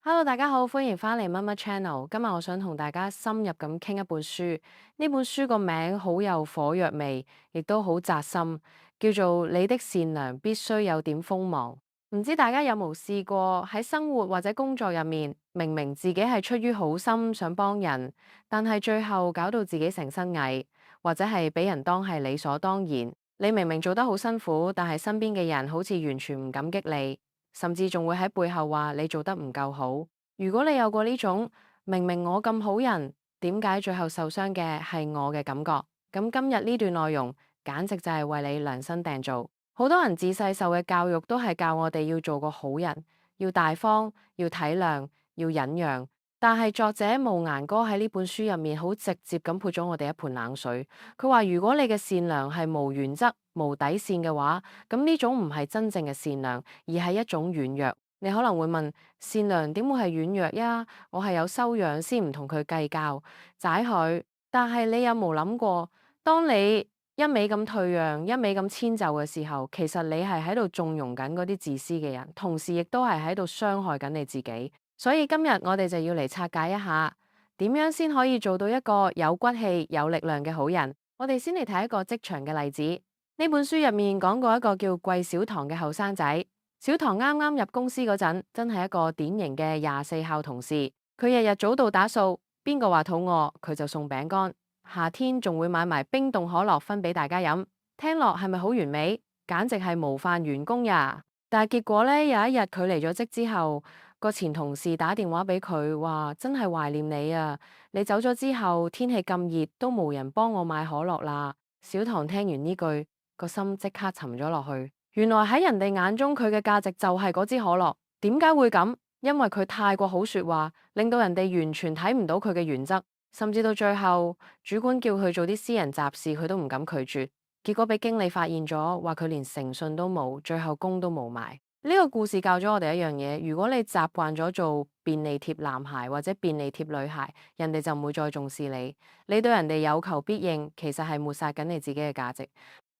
Hello，大家好，歡迎返嚟乜乜 channel。今日我想同大家深入咁傾一本書。呢本書個名好有火藥味，亦都好扎心，叫做《你的善良必須有點鋒芒》。唔知大家有冇試過喺生活或者工作入面，明明自己係出於好心想幫人，但係最後搞到自己成身蟻，或者係俾人當係理所當然。你明明做得好辛苦，但係身邊嘅人好似完全唔感激你。甚至仲會喺背後話你做得唔夠好。如果你有過呢種明明我咁好人，點解最後受傷嘅係我嘅感覺？咁今日呢段內容簡直就係為你量身訂造。好多人自細受嘅教育都係教我哋要做個好人，要大方，要體諒，要忍讓。但係作者慕顏歌喺呢本書入面好直接咁潑咗我哋一盆冷水。佢話如果你嘅善良係無原則、無底線嘅話，咁呢種唔係真正嘅善良，而係一種軟弱。你可能會問，善良點會係軟弱呀？我係有修養先唔同佢計較，宰佢。但係你有冇諗過，當你一味咁退讓，一味咁遷就嘅時候，其實你係喺度縱容緊嗰啲自私嘅人，同時亦都係喺度傷害緊你自己。所以今日我哋就要嚟拆解一下，點樣先可以做到一個有骨氣、有力量嘅好人。我哋先嚟睇一個職場嘅例子。呢本書入面講過一個叫桂小棠嘅後生仔。小棠啱啱入公司嗰陣，真係一個典型嘅24孝同事。佢日日早到打掃，邊個話肚餓，佢就送餅乾。夏天仲會買埋冰凍可樂分俾大家飲。聽落係咪好完美？簡直係模範員工呀！但係結果呢，有一日佢離咗職之後，個前同事打電話俾佢，話真係懷念你啊！你走咗之後，天氣咁熱，都冇人幫我買可樂啦。小棠聽完呢句，個心即刻沉咗落去。原來喺人哋眼中，佢嘅價值就係嗰支可樂。點解會咁？因為佢太過好說話，令到人哋完全睇唔到佢嘅原則，甚至到最後，主管叫佢做啲私人雜事，佢都唔敢拒絕。結果俾經理發現咗，話佢連誠信都冇，最後工都冇埋。呢個故事教咗我哋一樣嘢：如果你習慣咗做便利貼男孩或者便利貼女孩，人哋就唔會再重視你。你對人哋有求必應，其實係抹殺緊你自己嘅價值。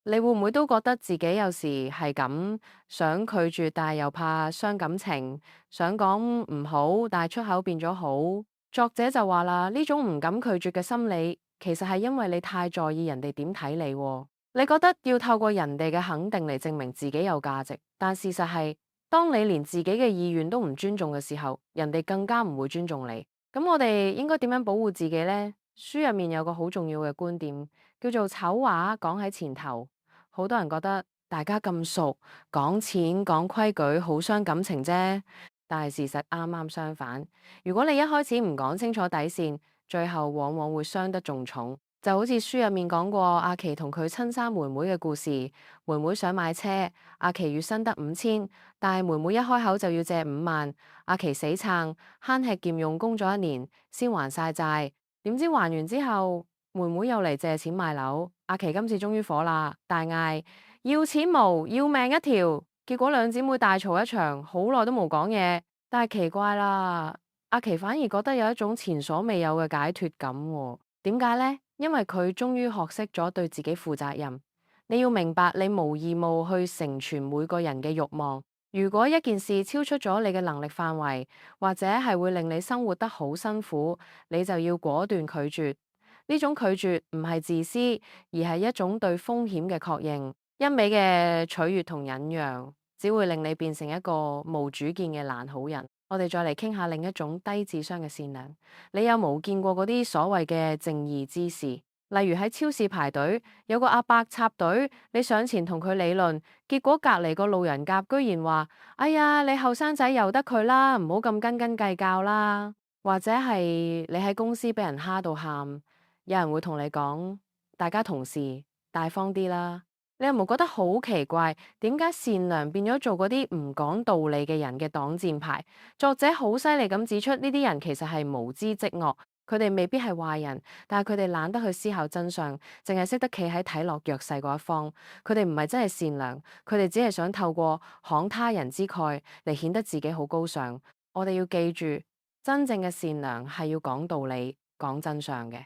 你會唔會都覺得自己有時係咁想拒絕，但係又怕傷感情，想講唔好，但係出口變咗好？作者就話啦，呢種唔敢拒絕嘅心理，其實係因為你太在意人哋點睇你喎。你覺得要透過人哋嘅肯定嚟證明自己有價值，但事實係，當你連自己嘅意願都唔尊重嘅時候，人哋更加唔會尊重你。咁我哋應該點樣保護自己呢？書入面有個好重要嘅觀點，叫做醜話講喺前頭。好多人覺得大家咁熟，講錢講規矩好傷感情啫，但係事實啱啱相反。如果你一開始唔講清楚底線，最後往往會傷得仲重。就好似書入面講過阿琪同佢親生妹妹嘅故事。妹妹想買車，阿琪月薪得5000，但係妹妹一開口就要借5萬，阿琪死撐，慳吃儉用供咗1年先還晒債。點知還完之後，妹妹又嚟借錢買樓。阿琪今次終於火啦，大嗌要錢無，要命一條。結果兩姊妹大嘈一場，好耐都冇講嘢。但係奇怪啦，阿琪反而覺得有一種前所未有嘅解脫感喎。點解呢？因為佢終於學識咗對自己負責任。你要明白，你無義務去成全每個人嘅慾望。如果一件事超出咗你嘅能力範圍，或者係會令你生活得好辛苦，你就要果斷拒絕。呢種拒絕唔係自私，而係一種對風險嘅確認。一味嘅取悅同忍讓，只會令你變成一個無主見嘅爛好人。我哋再嚟傾下另一種低智商嘅善良。你有冇見過嗰啲所謂嘅正義之士？例如喺超市排隊，有個阿伯插隊，你上前同佢理論，結果隔籬個路人甲居然話：哎呀，你後生仔由得佢啦，唔好咁斤斤計較啦。或者係你喺公司俾人蝦到喊。有人會同你講，大家同事大方啲啦。你有冇覺得好奇怪？點解善良變咗做嗰啲唔講道理嘅人嘅擋箭牌？作者好犀利咁指出，呢啲人其實係無知即惡，佢哋未必係壞人，但係佢哋懶得去思考真相，淨係識得企喺睇落弱勢嗰一方。佢哋唔係真係善良，佢哋只係想透過慷他人之慨嚟顯得自己好高尚。我哋要記住，真正嘅善良係要講道理、講真相嘅。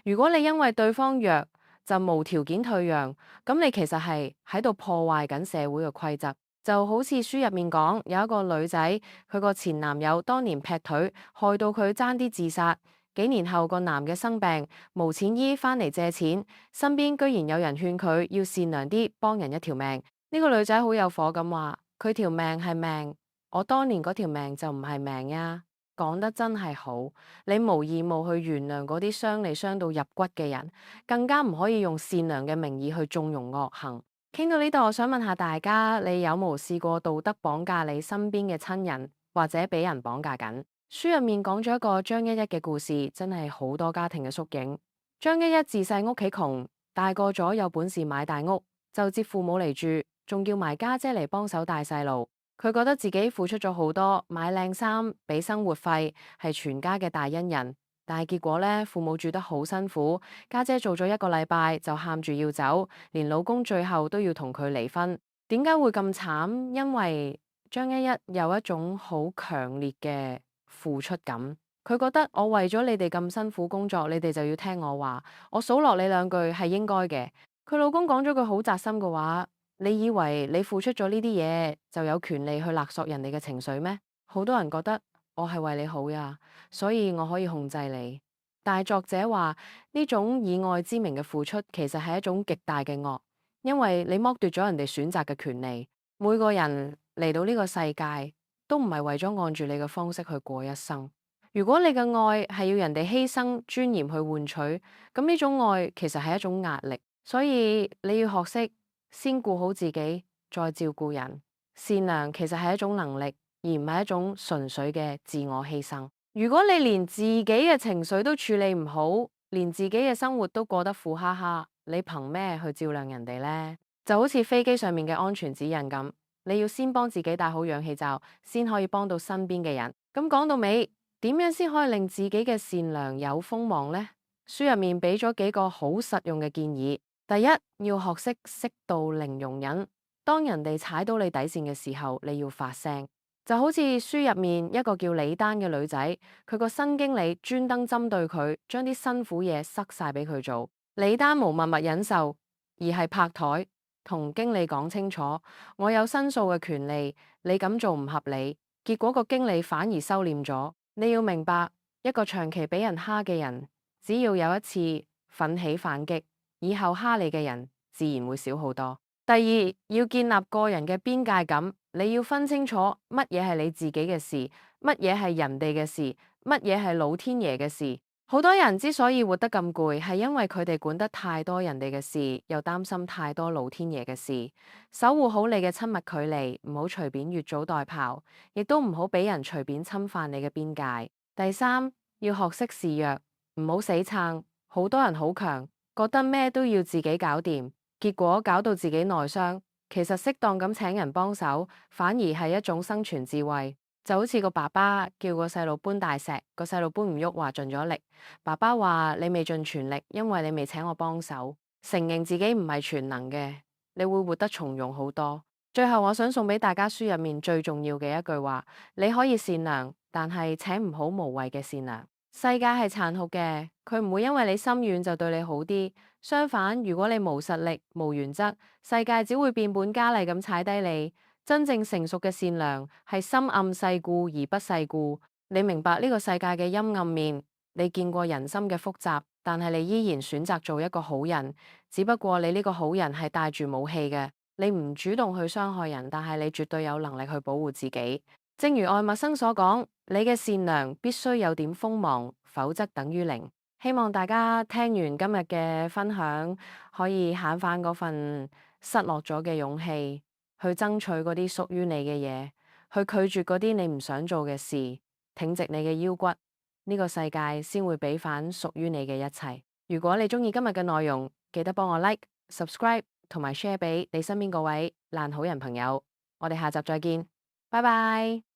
如果你因為對方弱就無條件退讓，咁你其實係喺度破壞緊社會嘅規則。就好似書入面講，有一個女仔，佢個前男友當年劈腿，害到佢爭啲自殺。幾年後個男嘅生病，無錢醫，翻嚟借錢，身邊居然有人勸佢要善良啲，幫人一條命。呢個女仔好有火咁話：佢條命係命，我當年嗰條命就唔係命呀。講得真係好，你無義務去原諒嗰啲傷你傷到入骨嘅人，更加唔可以用善良嘅名義去縱容惡行。傾到呢度，我想問下大家，你有冇試過道德綁架你身邊嘅親人，或者俾人綁架緊？書入面講咗一個張一一嘅故事，真係好多家庭嘅縮影。張一一自細屋企窮，大個咗有本事買大屋，就接父母嚟住，仲叫埋家姐嚟幫手帶細路。佢覺得自己付出咗好多，買靚衫，俾生活費，係全家嘅大恩人。但係結果呢，父母住得好辛苦，家姐做咗一個禮拜就喊住要走，連老公最後都要同佢離婚。點解會咁慘？因為張一一有一種好強烈嘅付出感，佢覺得我為咗你哋咁辛苦工作，你哋就要聽我話，我數落你兩句係應該嘅。佢老公講咗句好扎心嘅話：你以為你付出咗呢啲嘢就有權利去勒索人哋嘅情緒咩？好多人覺得我係為你好呀，所以我可以控制你。但係作者話呢種以愛之名嘅付出，其實係一種極大嘅惡，因為你剝奪咗人哋選擇嘅權利。每個人嚟到呢個世界，都唔係為咗按住你嘅方式去過一生。如果你嘅愛係要人哋犧牲尊嚴去換取，咁呢種愛其實係一種壓力。所以你要學識先顧好自己，再照顧人。善良其實係一種能力，而唔係一種純粹嘅自我犧牲。如果你連自己嘅情緒都處理唔好，連自己嘅生活都過得苦哈哈，你憑咩去照亮人哋呢？就好似飛機上面嘅安全指引咁，你要先幫自己戴好氧氣罩，先可以幫到身邊嘅人。咁講到尾，點樣先可以令自己嘅善良有鋒芒呢？書入面俾咗幾個好實用嘅建議。第一，要學識適度零容忍。當人哋踩到你底線嘅時候，你要發聲。就好似書入面一個叫李丹嘅女仔，佢個新經理專登針對佢，將啲辛苦嘢塞晒俾佢做。李丹冇默默忍受，而係拍台同經理講清楚，我有申訴嘅權利，你咁做唔合理。結果個經理反而收斂咗。你要明白，一個長期俾人蝦嘅人，只要有一次奮起反擊，以後蝦你嘅人自然會少好多。第二，要建立個人嘅邊界感，你要分清楚乜嘢係你自己嘅事，乜嘢係人哋嘅事，乜嘢係老天爺嘅事。好多人之所以活得咁攰，係因為佢哋管得太多人哋嘅事，又擔心太多老天爺嘅事。守護好你嘅親密距離，唔好隨便越俎代庖，亦都唔好俾人隨便侵犯你嘅邊界。第三，要學識示弱，唔好死撐。好多人好強，覺得咩都要自己搞掂，結果搞到自己內傷。其實適當咁請人幫手，反而係一種生存智慧。就好似個爸爸叫個細路搬大石，個細路搬唔喐，話盡咗力。爸爸話：你未盡全力，因為你未請我幫手。承認自己唔係全能嘅，你會活得從容好多。最後，我想送俾大家書入面最重要嘅一句話：你可以善良，但係請唔好無謂嘅善良。世界係殘酷嘅，佢唔會因為你心軟就對你好啲。相反，如果你無實力、無原則，世界只會變本加厲咁踩低你。真正成熟嘅善良係深諳世故而不世故。你明白呢個世界嘅陰暗面，你見過人心嘅複雜，但係你依然選擇做一個好人。只不過你呢個好人係帶住武器嘅，你唔主動去傷害人，但係你絕對有能力去保護自己。正如愛默生所講，你嘅善良必須有點鋒芒，否則等於零。希望大家聽完今日嘅分享，可以慳返嗰份失落咗嘅勇氣，去爭取嗰啲屬於你嘅嘢，去拒絕嗰啲你唔想做嘅事，挺直你嘅腰骨，呢個世界先會俾返屬於你嘅一切。如果你鍾意今日嘅內容，記得幫我 like、subscribe 同埋 share 俾你身邊嗰位爛好人朋友。我哋下集再見，拜拜。